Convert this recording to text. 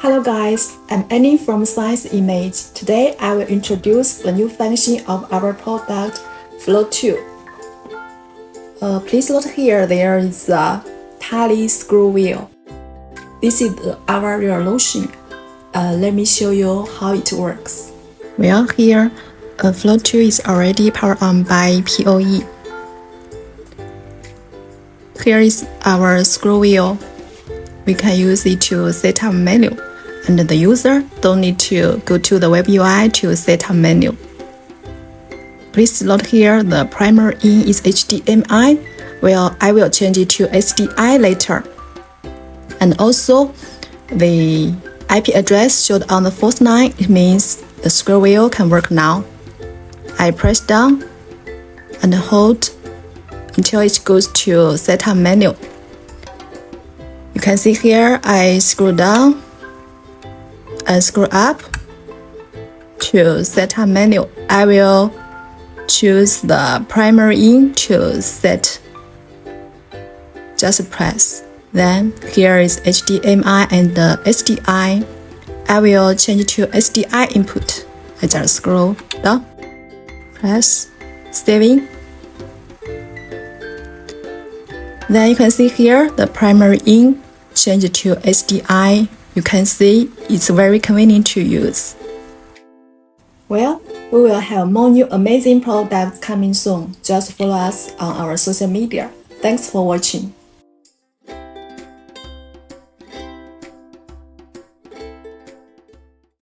Hello guys, I'm Annie from ScienceImage. Today I will introduce the new function of our product Flow 2. Please note here there is a tally scroll wheel. This is our resolution. Let me show you how it works. Well, here Flow 2 is already powered on by PoE. Here is our scroll wheel. We can use it to set up menu, and the user don't need to go to the WebUI to set up menu. Please note here the primary in is HDMI, well, I will change it to SDI later. And also, the IP address showed on the fourth line, it means the scroll wheel can work now. I press down and hold until it goes to setup menu. You can see here I scroll down and scroll up to setup menu. I will choose the primary in to set. Just press. Then here is HDMI and the SDI. I will change to SDI input. I just scroll down, press saving. Then you can see here the primary in change to SDI. You can see it's very convenient to use. Well, we will have more new amazing products coming soon. Just follow us on our social media. Thanks for watching.